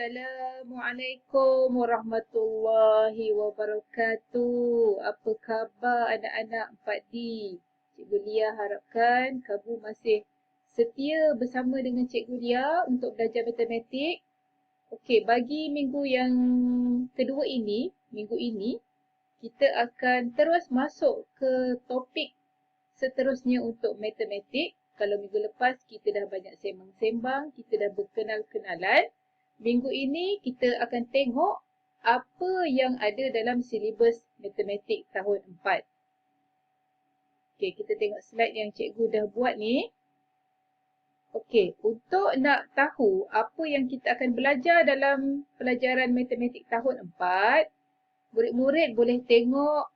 Assalamualaikum warahmatullahi wabarakatuh. Apa khabar anak-anak 4D? Cikgu Lia harapkan kamu masih setia bersama dengan Cikgu Lia untuk belajar matematik. Okey, bagi minggu yang kedua ini, kita akan terus masuk ke topik seterusnya untuk matematik. Kalau minggu lepas kita dah banyak sembang-sembang, kita dah berkenal-kenalan. Minggu ini kita akan tengok apa yang ada dalam silibus matematik tahun 4. Okey, kita tengok slide yang cikgu dah buat ni. Okey, untuk nak tahu apa yang kita akan belajar dalam pelajaran matematik tahun 4, murid-murid boleh tengok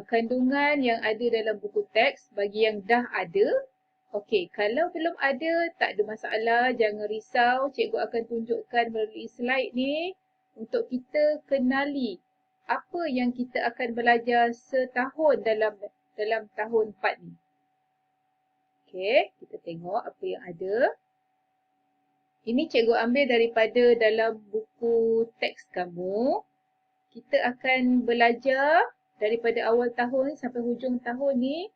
kandungan yang ada dalam buku teks bagi yang dah ada. Okey, kalau belum ada, tak ada masalah. Jangan risau. Cikgu akan tunjukkan melalui slide ni untuk kita kenali apa yang kita akan belajar setahun dalam tahun 4 ni. Okey, kita tengok apa yang ada. Ini cikgu ambil daripada dalam buku teks kamu. Kita akan belajar daripada awal tahun sampai hujung tahun ni.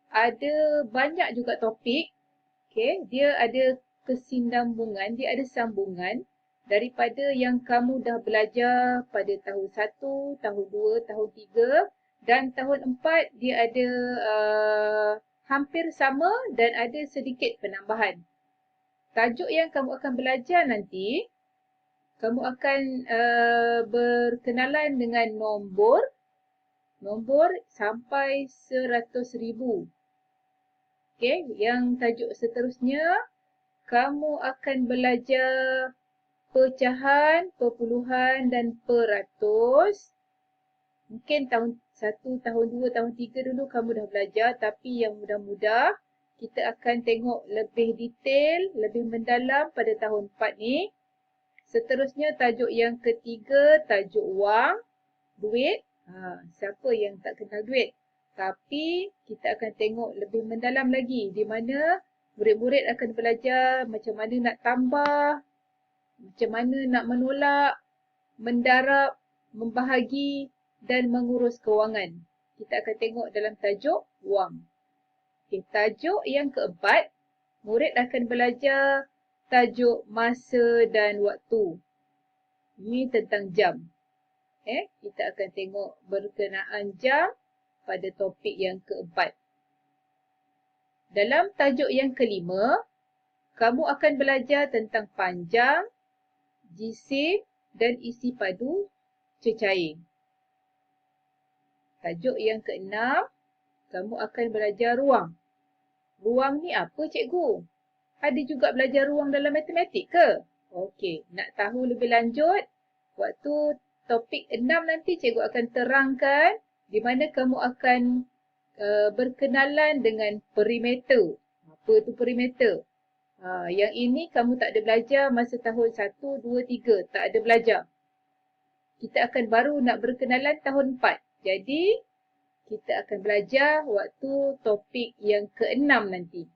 Ada banyak juga topik. Okey, dia ada kesinambungan, dia ada sambungan daripada yang kamu dah belajar pada tahun 1, tahun 2, tahun 3 dan tahun 4 dia ada hampir sama dan ada sedikit penambahan. Tajuk yang kamu akan belajar nanti, kamu akan berkenalan dengan nombor sampai 100,000. Okey, yang tajuk seterusnya, kamu akan belajar pecahan, perpuluhan dan peratus. Mungkin tahun 1, tahun 2, tahun 3 dulu kamu dah belajar, tapi yang mudah-mudah kita akan tengok lebih detail, lebih mendalam pada tahun 4 ni. Seterusnya tajuk yang ketiga, tajuk wang, duit. Siapa yang tak kenal duit? Tapi kita akan tengok lebih mendalam lagi di mana murid-murid akan belajar macam mana nak tambah, macam mana nak menolak, mendarab, membahagi dan mengurus kewangan. Kita akan tengok dalam tajuk wang. Okay, tajuk yang keempat, murid akan belajar tajuk masa dan waktu. Ini tentang jam. Kita akan tengok berkenaan jam pada topik yang keempat. Dalam tajuk yang kelima, kamu akan belajar tentang panjang, jisim dan isi padu cecair. Tajuk yang keenam, kamu akan belajar ruang. Ruang ni apa cikgu? Ada juga belajar ruang dalam matematik ke? Okey, nak tahu lebih lanjut, waktu topik 6 nanti cikgu akan terangkan di mana kamu akan berkenalan dengan perimeter. Apa tu perimeter? Yang ini kamu tak ada belajar masa tahun 1, 2, 3. Tak ada belajar. Kita akan baru nak berkenalan tahun 4. Jadi, kita akan belajar waktu topik yang ke-6 nanti.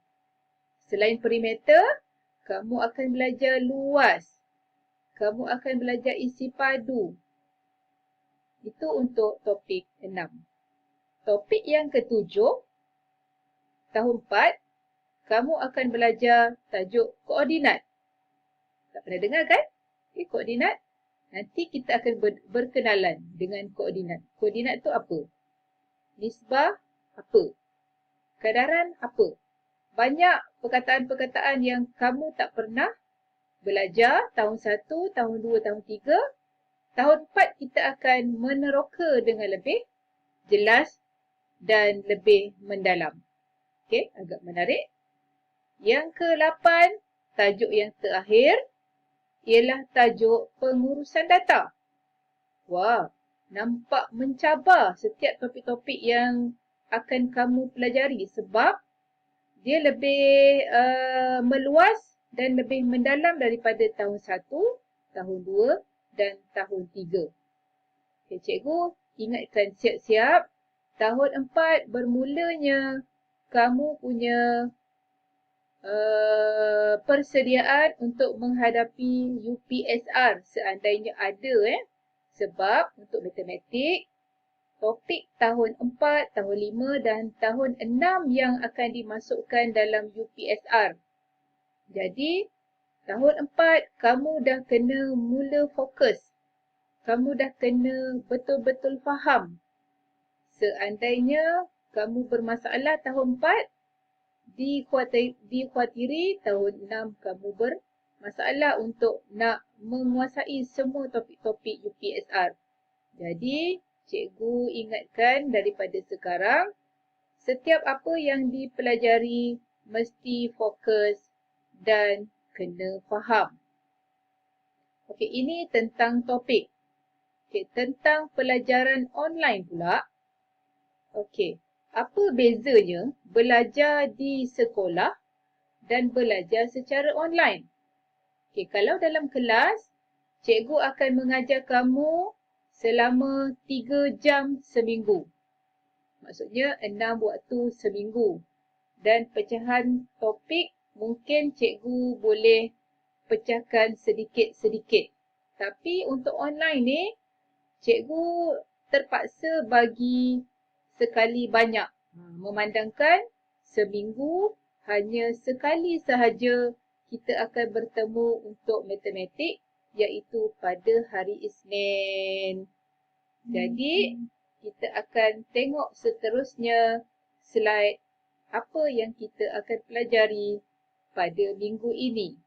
Selain perimeter, kamu akan belajar luas. Kamu akan belajar isi padu. Itu untuk topik 6. Topik yang ke-7, tahun 4, kamu akan belajar tajuk koordinat. Tak pernah dengar kan? Koordinat. Nanti kita akan berkenalan dengan koordinat. Koordinat tu apa? Nisbah apa? Kadaran apa? Banyak perkataan-perkataan yang kamu tak pernah belajar tahun 1, tahun 2, tahun 3. Tahun 4 kita akan meneroka dengan lebih jelas dan lebih mendalam. Okey, agak menarik. Yang ke-8, tajuk yang terakhir ialah tajuk pengurusan data. Wah, nampak mencabar setiap topik-topik yang akan kamu pelajari sebab dia lebih meluas dan lebih mendalam daripada tahun 1, tahun 2 dan tahun 3. Okay, cikgu ingatkan siap-siap. Tahun 4 bermulanya kamu punya persediaan untuk menghadapi UPSR seandainya ada sebab untuk matematik topik tahun 4, tahun 5 dan tahun 6 yang akan dimasukkan dalam UPSR. Jadi tahun 4 kamu dah kena mula fokus. Kamu dah kena betul-betul faham. Seandainya kamu bermasalah tahun 4, dikhawatiri tahun 6 kamu bermasalah untuk nak menguasai semua topik-topik UPSR. Jadi, cikgu ingatkan daripada sekarang, setiap apa yang dipelajari mesti fokus dan kena faham. Okey, ini tentang topik. Okey, tentang pelajaran online pula. Okey, apa bezanya belajar di sekolah dan belajar secara online? Okey, kalau dalam kelas, cikgu akan mengajar kamu selama 3 jam seminggu. Maksudnya 6 waktu seminggu. Dan pecahan topik mungkin cikgu boleh pecahkan sedikit-sedikit. Tapi untuk online ni, cikgu terpaksa bagi sekali banyak. Memandangkan seminggu hanya sekali sahaja kita akan bertemu untuk matematik, iaitu pada hari Isnin. Jadi, kita akan tengok seterusnya slide apa yang kita akan pelajari pada minggu ini.